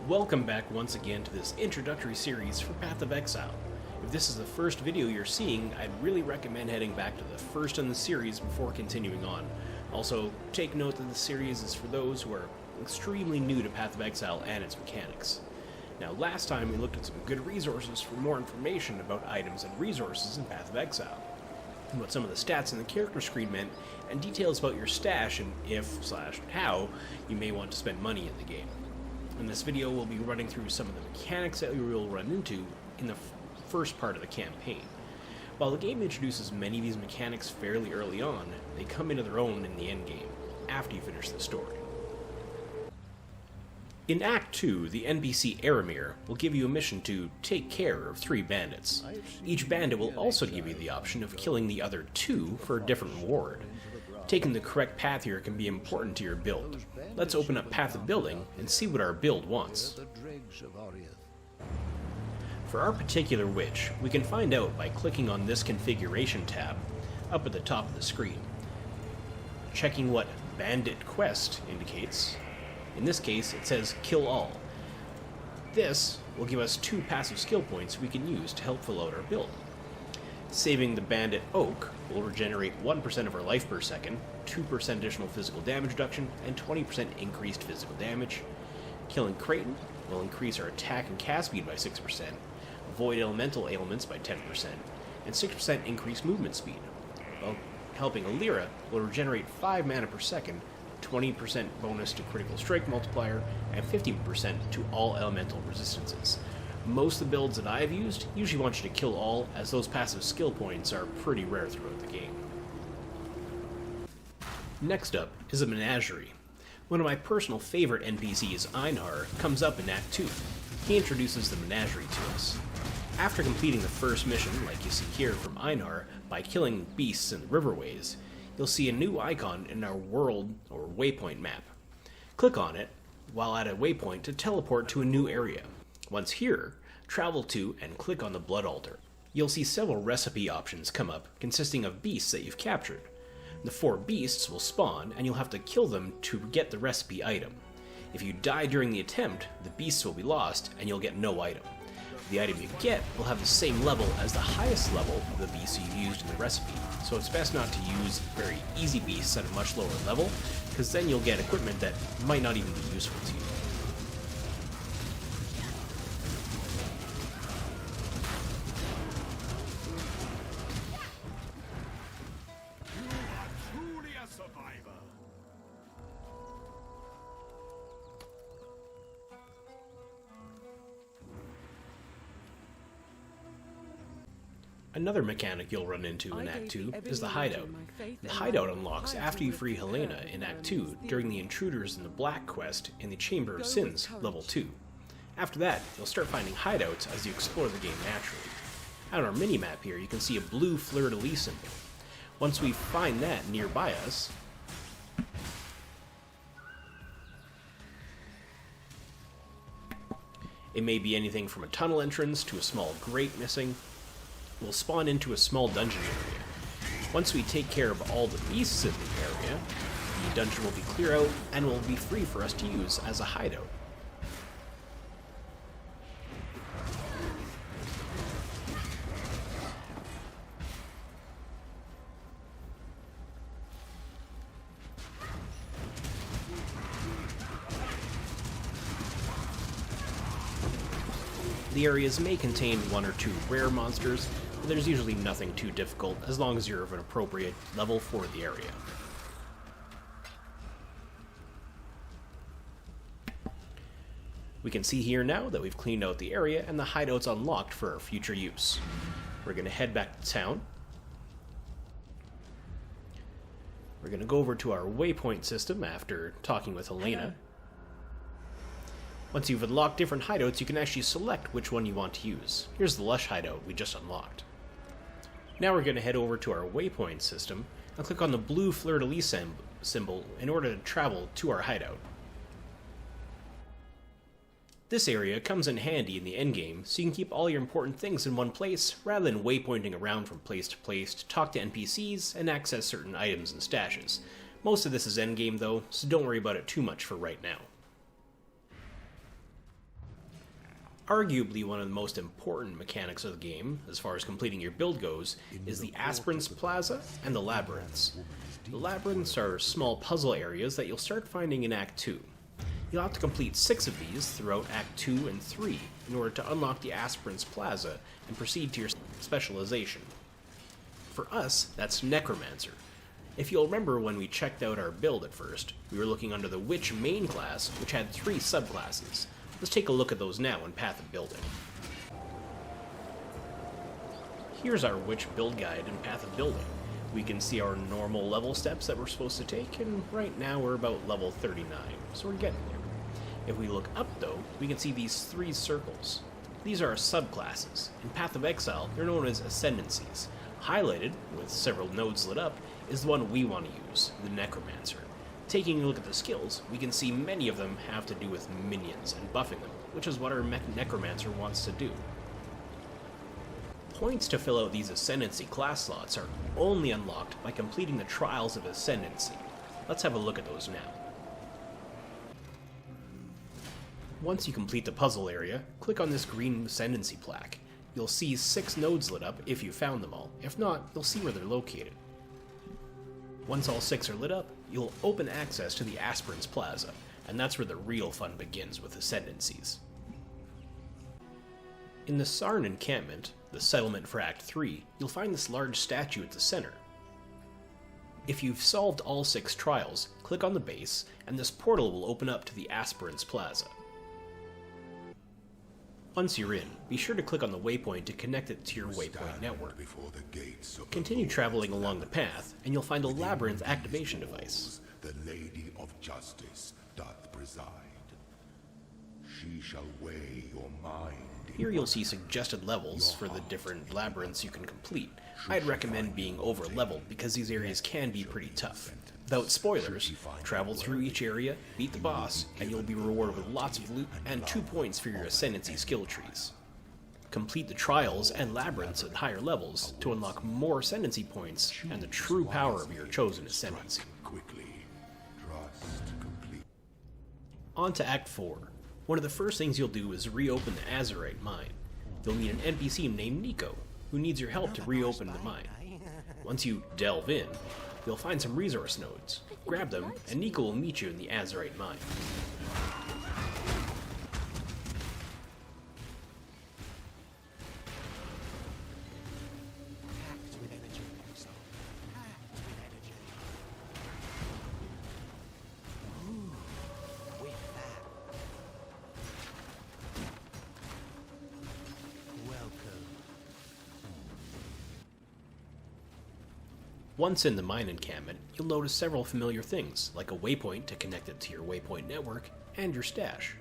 Welcome back once again to this introductory series for Path of Exile. If this is the first video you're seeing, I'd really recommend heading back to the first in the series before continuing on. Also, take note that the series is for those who are extremely new to Path of Exile and its mechanics. Now, last time we looked at some good resources for more information about items and resources in Path of Exile, and what some of the stats in the character screen meant, and details about your stash and if/how you may want to spend money in the game. In this video, we'll be running through some of the mechanics that we will run into in the first part of the campaign. While the game introduces many of these mechanics fairly early on, they come into their own in the endgame, after you finish the story. In Act 2, the NPC Aramir will give you a mission to take care of 3 bandits. Each bandit will also give you the option of killing the other 2 for a different reward. Taking the correct path here can be important to your build. Let's open up Path of Building and see what our build wants. For our particular witch, we can find out by clicking on this configuration tab up at the top of the screen. Checking what Bandit Quest indicates. In this case, it says Kill All. This will give us 2 passive skill points we can use to help fill out our build. Saving the Bandit Oak will regenerate 1% of our life per second, 2% additional physical damage reduction, and 20% increased physical damage. Killing Creighton will increase our attack and cast speed by 6%, avoid elemental ailments by 10%, and 6% increased movement speed. While helping Alira will regenerate 5 mana per second, 20% bonus to critical strike multiplier, and 15% to all elemental resistances. Most of the builds that I've used usually want you to kill all, as those passive skill points are pretty rare throughout the game. Next up is a Menagerie. One of my personal favorite NPCs, Einhar, comes up in Act 2. He introduces the Menagerie to us. After completing the first mission, like you see here from Einhar, by killing beasts in the riverways, you'll see a new icon in our world or waypoint map. Click on it while at a waypoint to teleport to a new area. Once here, travel to and click on the blood altar. You'll see several recipe options come up consisting of beasts that you've captured. The 4 beasts will spawn and you'll have to kill them to get the recipe item. If you die during the attempt, the beasts will be lost and you'll get no item. The item you get will have the same level as the highest level of the beast you've used in the recipe, so it's best not to use very easy beasts at a much lower level, because then you'll get equipment that might not even be useful to you. Another mechanic you'll run into in Act 2 is the Hideout. The Hideout unlocks after you free Helena in Act 2 during the Intruders in the Black quest in the Chamber of Sins, level 2. After that, you'll start finding hideouts as you explore the game naturally. On our minimap here, you can see a blue fleur-de-lis symbol. Once we find that nearby us, it may be anything from a tunnel entrance to a small grate missing. We'll spawn into a small dungeon area. Once we take care of all the beasts in the area, the dungeon will be clear out and will be free for us to use as a hideout. The areas may contain 1 or 2 rare monsters, but there's usually nothing too difficult as long as you're of an appropriate level for the area. We can see here now that we've cleaned out the area and the hideout's unlocked for our future use. We're going to head back to town. We're going to go over to our waypoint system after talking with Helena. Once you've unlocked different hideouts, you can actually select which one you want to use. Here's the Lush hideout we just unlocked. Now we're going to head over to our waypoint system and click on the blue fleur-de-lis symbol in order to travel to our hideout. This area comes in handy in the endgame, so you can keep all your important things in one place, rather than waypointing around from place to place to talk to NPCs and access certain items and stashes. Most of this is endgame though, so don't worry about it too much for right now. Arguably one of the most important mechanics of the game, as far as completing your build goes, is the Aspirants Plaza and the Labyrinths. The Labyrinths are small puzzle areas that you'll start finding in Act 2. You'll have to complete 6 of these throughout Act 2 and 3 in order to unlock the Aspirants Plaza and proceed to your specialization. For us, that's Necromancer. If you'll remember when we checked out our build at first, we were looking under the Witch main class, which had 3 subclasses. Let's take a look at those now in Path of Building. Here's our Witch build guide in Path of Building. We can see our normal level steps that we're supposed to take, and right now we're about level 39, so we're getting there. If we look up though, we can see these 3 circles. These are our subclasses. In Path of Exile, they're known as Ascendancies. Highlighted, with several nodes lit up, is the one we want to use, the Necromancer. Taking a look at the skills, we can see many of them have to do with minions and buffing them, which is what our Necromancer wants to do. Points to fill out these Ascendancy class slots are only unlocked by completing the Trials of Ascendancy. Let's have a look at those now. Once you complete the puzzle area, click on this green Ascendancy plaque. You'll see 6 nodes lit up if you found them all. If not, you'll see where they're located. Once all 6 are lit up, you'll open access to the Aspirants Plaza, and that's where the real fun begins with Ascendancies. In the Sarn encampment, the settlement for Act 3, you'll find this large statue at the center. If you've solved all 6 trials, click on the base, and this portal will open up to the Aspirants Plaza. Once you're in, be sure to click on the waypoint to connect it to your waypoint network. Continue traveling along the path, and you'll find a labyrinth activation device. The Lady of Justice doth preside. She shall weigh your mind. Here you'll see suggested levels for the different labyrinths you can complete. I'd recommend being over-leveled because these areas can be pretty tough. Without spoilers, travel through each area, beat the boss, and you'll be rewarded with lots of loot and 2 points for your Ascendancy skill trees. Complete the trials and labyrinths at higher levels to unlock more Ascendancy points and the true power of your chosen Ascendancy. On to Act 4. One of the first things you'll do is reopen the Azurite mine. You'll meet an NPC named Nico, who needs your help to reopen the mine. Once you delve in, you'll find some resource nodes. Grab them, and Nico will meet you in the Azurite mine. Once in the mine encampment, you'll notice several familiar things, like a waypoint to connect it to your waypoint network, and your stash.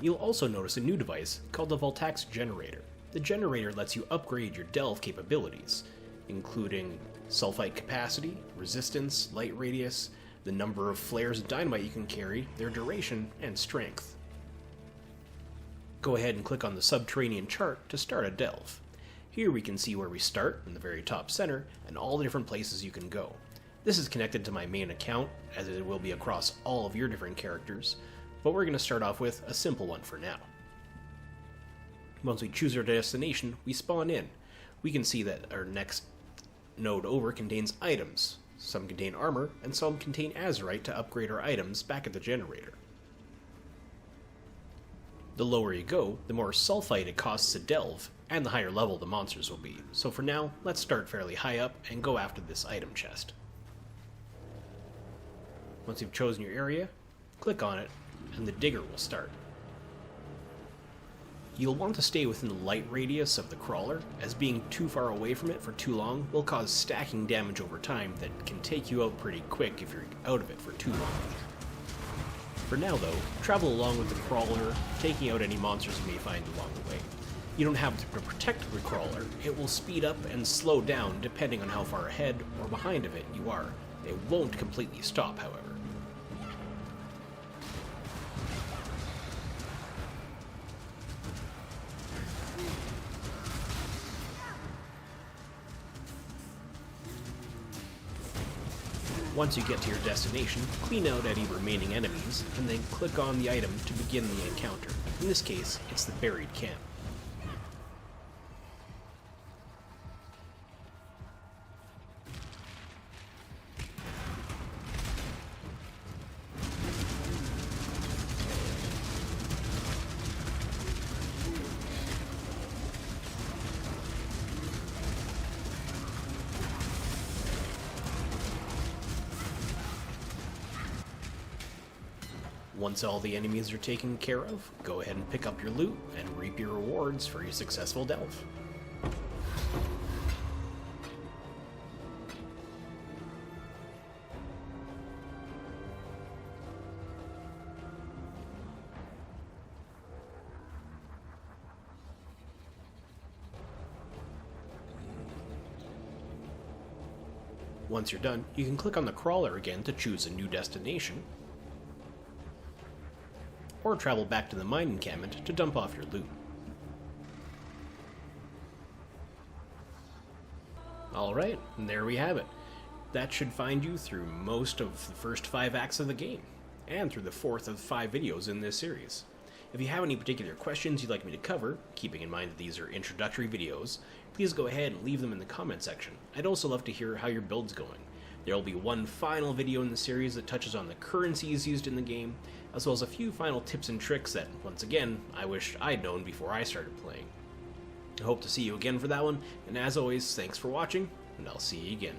You'll also notice a new device called the Voltax Generator. The generator lets you upgrade your delve capabilities, including sulfite capacity, resistance, light radius, the number of flares of dynamite you can carry, their duration, and strength. Go ahead and click on the subterranean chart to start a delve. Here we can see where we start in the very top center and all the different places you can go. This is connected to my main account, as it will be across all of your different characters, but we're going to start off with a simple one for now. Once we choose our destination, we spawn in. We can see that our next node over contains items. Some contain armor, and some contain Azurite to upgrade our items back at the generator. The lower you go, the more sulfite it costs to delve, and the higher level the monsters will be. So for now, let's start fairly high up and go after this item chest. Once you've chosen your area, click on it, and the digger will start. You'll want to stay within the light radius of the crawler, as being too far away from it for too long will cause stacking damage over time that can take you out pretty quick if you're out of it for too long. For now though, travel along with the crawler, taking out any monsters you may find along the way. You don't have to protect the crawler, it will speed up and slow down depending on how far ahead or behind of it you are. It won't completely stop, however. Once you get to your destination, clean out any remaining enemies, and then click on the item to begin the encounter. In this case, it's the buried camp. Once all the enemies are taken care of, go ahead and pick up your loot and reap your rewards for your successful delve. Once you're done, you can click on the crawler again to choose a new destination, or travel back to the mine encampment to dump off your loot. Alright, and there we have it. That should find you through most of the first 5 acts of the game, and through the 4th of 5 videos in this series. If you have any particular questions you'd like me to cover, keeping in mind that these are introductory videos, please go ahead and leave them in the comment section. I'd also love to hear how your build's going. There will be one final video in the series that touches on the currencies used in the game, as well as a few final tips and tricks that, once again, I wish I'd known before I started playing. I hope to see you again for that one, and as always, thanks for watching, and I'll see you again.